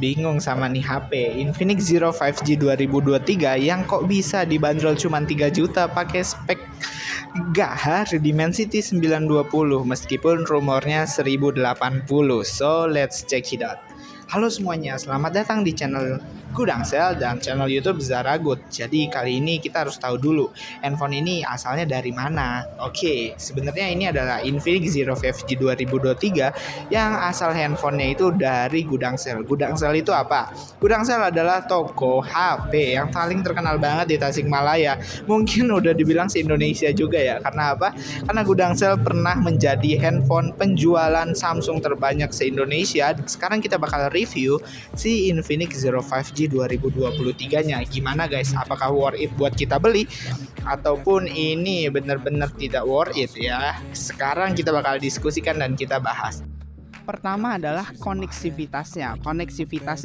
Bingung sama nih HP Infinix Zero 5G 2023 yang kok bisa dibanderol cuma 3 juta pakai spek gahar Dimensity 920 meskipun rumornya 1080. So let's check it out. Halo semuanya, selamat datang di channel Gudangsel dan channel YouTube Zaragut. Jadi kali ini kita harus tahu dulu handphone ini asalnya dari mana. Oke, sebenarnya ini adalah Infinix Zero 5G 2023 yang asal handphonenya itu dari Gudangsel. Gudangsel itu apa? Gudangsel adalah toko HP yang paling terkenal banget di Tasikmalaya. Mungkin udah dibilang se-Indonesia juga ya. Karena apa? Karena Gudangsel pernah menjadi handphone penjualan Samsung terbanyak se-Indonesia. Sekarang kita bakal review si Infinix Zero 5G 2023-nya. Gimana guys? Apakah worth it buat kita beli? Ataupun ini benar-benar tidak worth it ya? Sekarang kita bakal diskusikan dan kita bahas. Pertama adalah koneksivitasnya.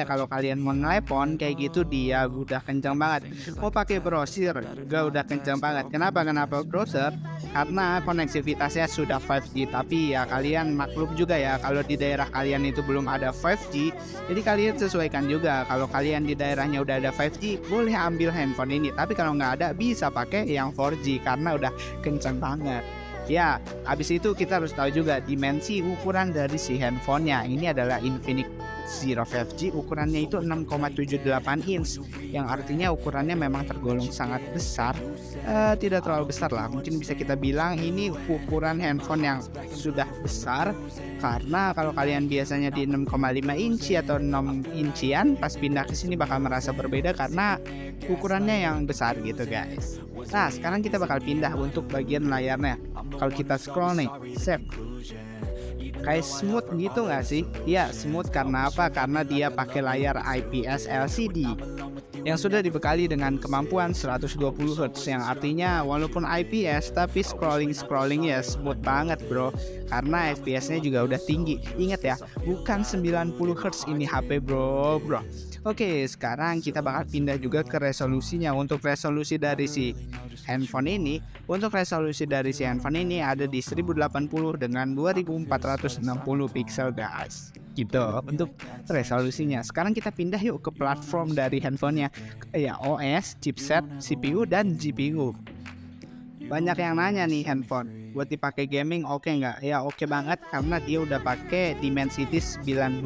Kalau kalian mau telepon kayak gitu dia udah kencang banget. Mau pakai browser juga udah kencang banget. Kenapa browser? Karena koneksivitasnya sudah 5G. Tapi ya kalian maklum juga ya kalau di daerah kalian itu belum ada 5G. Jadi kalian sesuaikan juga. Kalau kalian di daerahnya udah ada 5G, boleh ambil handphone ini. Tapi kalau nggak ada bisa pakai yang 4G karena udah kencang banget. Ya, habis itu kita harus tahu juga dimensi ukuran dari si handphonenya. Ini adalah Infinix Zero 5G, ukurannya itu 6,78 inch, yang artinya ukurannya memang tergolong sangat besar. Tidak terlalu besar lah, mungkin bisa kita bilang ini ukuran handphone yang sudah besar. Karena kalau kalian biasanya di 6,5 inci atau 6 incian, pas pindah ke sini bakal merasa berbeda karena ukurannya yang besar gitu guys. Nah, sekarang kita bakal pindah untuk bagian layarnya. Kalau kita scroll nih, save. Kayak smooth gitu nggak sih? Ya, smooth karena apa? Karena dia pakai layar IPS LCD yang sudah dibekali dengan kemampuan 120 Hz, yang artinya walaupun IPS tapi scrolling ya smooth banget bro, karena FPS-nya juga udah tinggi. Ingat ya, bukan 90 Hz ini HP bro. Oke, sekarang kita bakal pindah juga ke resolusinya. Untuk resolusi dari si handphone ini, ada di 1080 dengan 2460 pixel guys. Gitu untuk resolusinya. Sekarang kita pindah yuk ke platform dari handphonenya, ya OS, chipset, CPU dan GPU. Banyak yang nanya nih, handphone buat dipakai gaming oke nggak? Ya oke banget, karena dia udah pakai Dimensity 920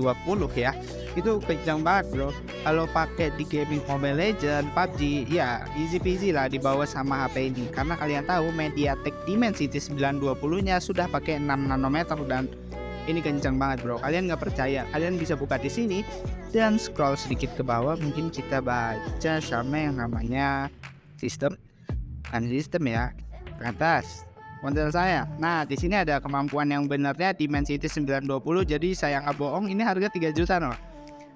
ya. Itu kencang banget bro. Kalau pakai di gaming Mobile Legends, PUBG, ya easy peasy lah dibawa sama HP ini. Karena kalian tahu MediaTek Dimensity 920-nya sudah pakai 6 nanometer dan ini kencang banget bro. Kalian nggak percaya, kalian bisa buka di sini dan scroll sedikit ke bawah. Mungkin kita baca sama yang namanya sistem ya, ke atas model saya. Nah, di sini ada kemampuan yang benarnya Dimensity 920. Jadi saya nggak bohong, ini harga 3 juta loh.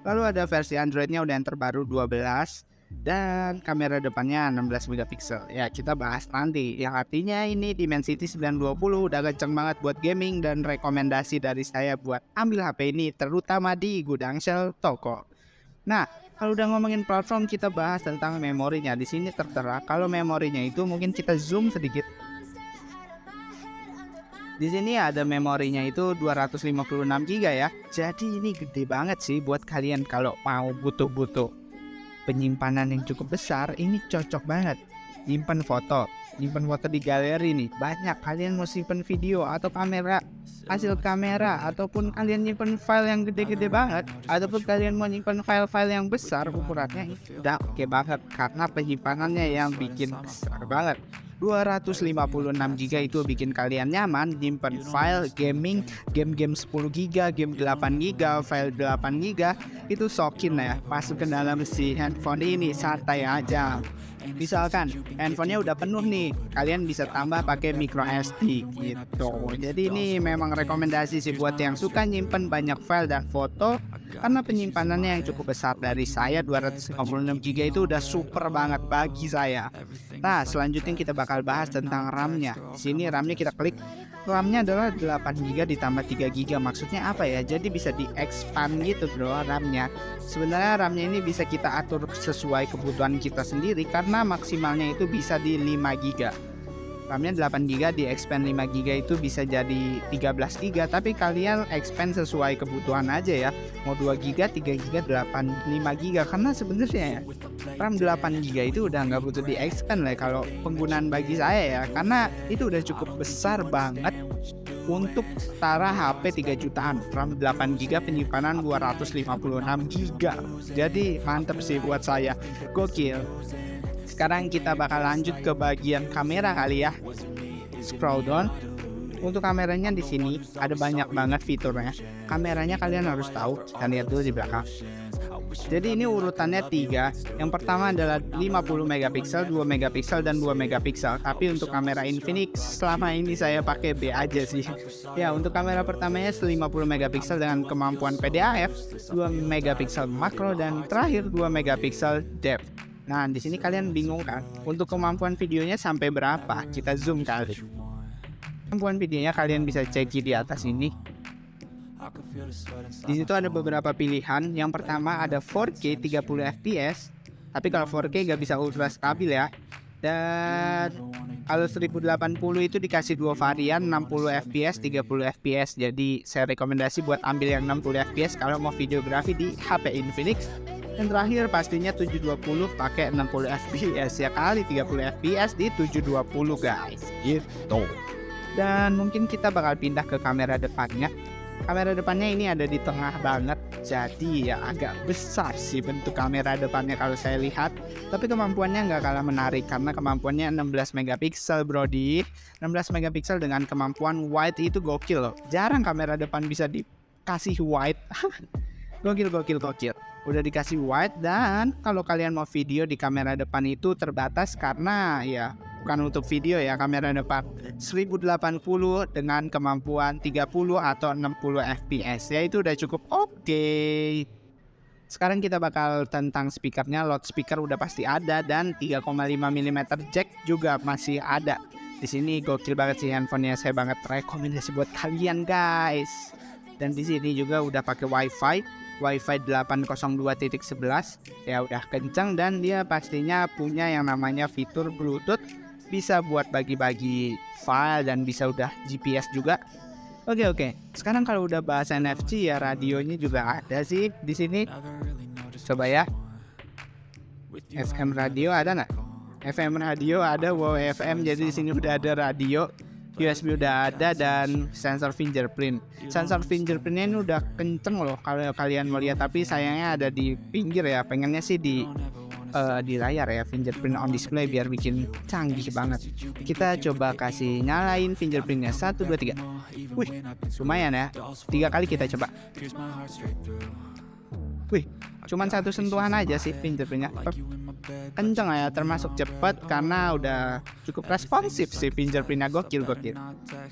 Lalu ada versi Androidnya udah yang terbaru 12 dan kamera depannya 16 megapiksel. Ya, kita bahas nanti. Yang artinya ini Dimensity 920 udah kenceng banget buat gaming dan rekomendasi dari saya buat ambil HP ini terutama di Gudangsel toko. Nah, kalau udah ngomongin platform, kita bahas tentang memorinya. Di sini tertera kalau memorinya itu mungkin kita zoom sedikit. Di sini ada memorinya itu 256 GB ya. Jadi ini gede banget sih buat kalian kalau mau butuh penyimpanan yang cukup besar. Ini cocok banget. Nyimpen foto di galeri nih banyak. Kalian mau simpen video atau hasil kamera, ataupun kalian nyimpen file yang gede-gede banget, ataupun kalian mau nyimpen file-file yang besar, ukurannya udah oke banget karena penyimpanannya yang bikin besar banget. 256 GB itu bikin kalian nyaman nyimpen file gaming, game 10 GB, game 8 GB, file 8 GB itu sokin ya, masuk ke dalam si handphone ini santai aja. Misalkan handphonenya udah penuh nih, kalian bisa tambah pakai micro SD gitu. Jadi ini memang rekomendasi sih buat yang suka nyimpen banyak file dan foto, karena penyimpanannya yang cukup besar. Dari saya 256 GB itu udah super banget bagi saya. Nah, selanjutnya kita bakal bahas tentang RAM-nya. Di sini RAM-nya kita klik. RAM-nya adalah 8 GB ditambah 3 GB. Maksudnya apa ya? Jadi bisa di-expand gitu bro RAM-nya. Sebenarnya RAM-nya ini bisa kita atur sesuai kebutuhan kita sendiri karena maksimalnya itu bisa di 5 GB. RAM-nya 8GB, di expand 5GB itu bisa jadi 13GB, tapi kalian expand sesuai kebutuhan aja ya, mau 2GB, 3GB, 5GB, karena sebenarnya ya RAM 8GB itu udah nggak butuh di expand lah kalau penggunaan bagi saya ya, karena itu udah cukup besar banget untuk setara HP 3 jutaan. RAM 8GB, penyimpanan 256GB, jadi mantep sih buat saya, gokil. Sekarang kita bakal lanjut ke bagian kamera kali ya. Scroll down. Untuk kameranya di sini ada banyak banget fiturnya. Kameranya kalian harus tahu, dan lihat dulu di belakang. Jadi ini urutannya 3. Yang pertama adalah 50 megapiksel, 2 megapiksel, dan 2 megapiksel. Tapi untuk kamera Infinix selama ini saya pakai B aja sih. Ya, untuk kamera pertamanya 50 megapiksel dengan kemampuan PDAF, 2 megapiksel makro, dan terakhir 2 megapiksel depth. Nah, di sini kalian bingung kan? Untuk kemampuan videonya sampai berapa? Kita zoom kali. Kemampuan videonya kalian bisa cek di atas ini. Di situ ada beberapa pilihan. Yang pertama ada 4K 30 fps. Tapi kalau 4K gak bisa ultra stabil ya. Dan kalau 1080 itu dikasih dua varian, 60 fps, 30 fps. Jadi saya rekomendasi buat ambil yang 60 fps kalau mau videografi di HP Infinix. Dan terakhir pastinya 720 pakai 60 fps ya, kali 30 fps di 720 guys, gitu. Dan mungkin kita bakal pindah ke kamera depannya. Kamera depannya ini ada di tengah banget, jadi ya agak besar sih bentuk kamera depannya kalau saya lihat. Tapi kemampuannya nggak kalah menarik karena kemampuannya 16 megapiksel brody. 16 megapiksel dengan kemampuan wide itu gokil loh. Jarang kamera depan bisa dikasih wide. Gokil. Udah dikasih wide, dan kalau kalian mau video di kamera depan itu terbatas karena ya bukan untuk video ya, kamera depan 1080 dengan kemampuan 30 atau 60 fps ya, itu udah cukup oke. Sekarang kita bakal tentang speakernya. Loudspeaker udah pasti ada, dan 3,5 mm jack juga masih ada. Di sini gokil banget sih handphonenya, saya banget rekomendasi buat kalian guys. Dan di sini juga udah pakai Wi-Fi 802.11 ya, udah kencang, dan dia pastinya punya yang namanya fitur Bluetooth, bisa buat bagi-bagi file, dan bisa udah GPS juga. Oke. Sekarang kalau udah bahas NFC ya, radionya juga ada sih di sini. Coba ya. FM radio ada nggak? FM radio ada, wow FM, jadi di sini udah ada radio. USB udah ada, dan sensor fingerprint. Sensor fingerprintnya ini udah kenceng loh kalau kalian mau lihat, tapi sayangnya ada di pinggir ya. Pengennya sih di layar ya, fingerprint on display biar bikin canggih banget. Kita coba kasih nyalain fingerprintnya, 1, 2, 3. Wih, lumayan ya. 3 kali kita coba. Wih, cuman 1 sentuhan aja sih fingerprintnya. Kenceng ya, termasuk cepat karena udah cukup responsif sih fingerprintnya, gokil.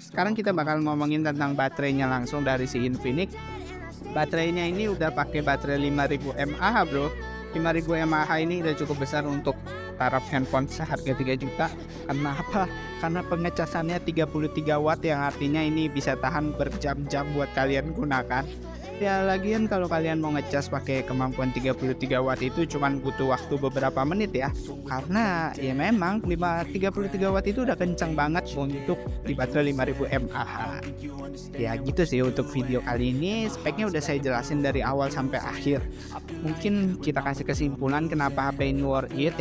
Sekarang kita bakal ngomongin tentang baterainya langsung dari si Infinix. Baterainya ini udah pakai baterai 5000 mAh bro. 5000 mAh ini udah cukup besar untuk taraf handphone seharga 3 juta. Kenapa? Karena pengecasannya 33 watt, yang artinya ini bisa tahan berjam-jam buat kalian gunakan. Ya lagian kalau kalian mau ngecas pakai kemampuan 33 watt itu cuman butuh waktu beberapa menit ya. Karena ya memang 33 watt itu udah kencang banget untuk di baterai 5000 mAh. Ya gitu sih untuk video kali ini. Speknya udah saya jelasin dari awal sampai akhir. Mungkin kita kasih kesimpulan kenapa HP ini worth it,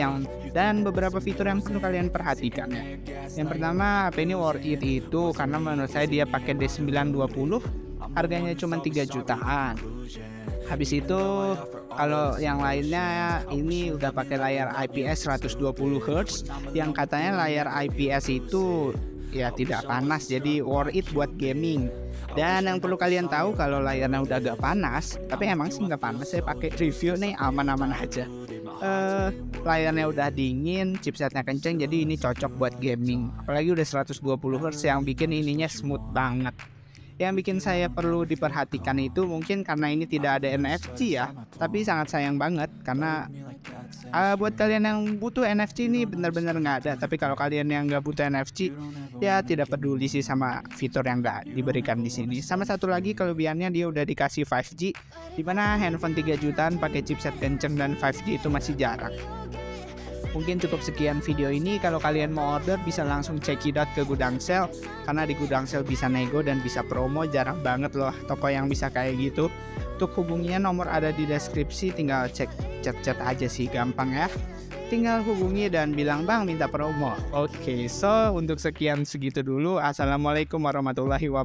dan beberapa fitur yang perlu kalian perhatikan ya. Yang pertama, HP ini worth it itu karena menurut saya dia pakai D920. Harganya cuma 3 jutaan. Habis itu kalau yang lainnya ini udah pakai layar IPS 120 Hz, yang katanya layar IPS itu ya tidak panas, jadi worth it buat gaming. Dan yang perlu kalian tahu kalau layarnya udah agak panas, tapi emang sih nggak panas, saya pakai review nih aman-aman aja. Layarnya udah dingin, chipsetnya kenceng, jadi ini cocok buat gaming. Apalagi udah 120 Hz yang bikin ininya smooth banget. Yang bikin saya perlu diperhatikan itu mungkin karena ini tidak ada NFC ya, tapi sangat sayang banget karena buat kalian yang butuh NFC ini benar-benar nggak ada. Tapi kalau kalian yang nggak butuh NFC ya tidak peduli sih sama fitur yang nggak diberikan di sini. Sama satu lagi kelebihannya, dia udah dikasih 5G, dimana handphone 3 jutaan pakai chipset kenceng dan 5G itu masih jarang. Mungkin cukup sekian video ini. Kalau kalian mau order bisa langsung cekidot ke Gudang Sale, karena di Gudang Sale bisa nego dan bisa promo. Jarang banget loh toko yang bisa kayak gitu. Untuk hubunginya nomor ada di deskripsi, tinggal cek chat-chat aja sih, gampang ya. Tinggal hubungi dan bilang bang minta promo. Oke, so untuk sekian segitu dulu. Assalamualaikum warahmatullahi wabarakatuh.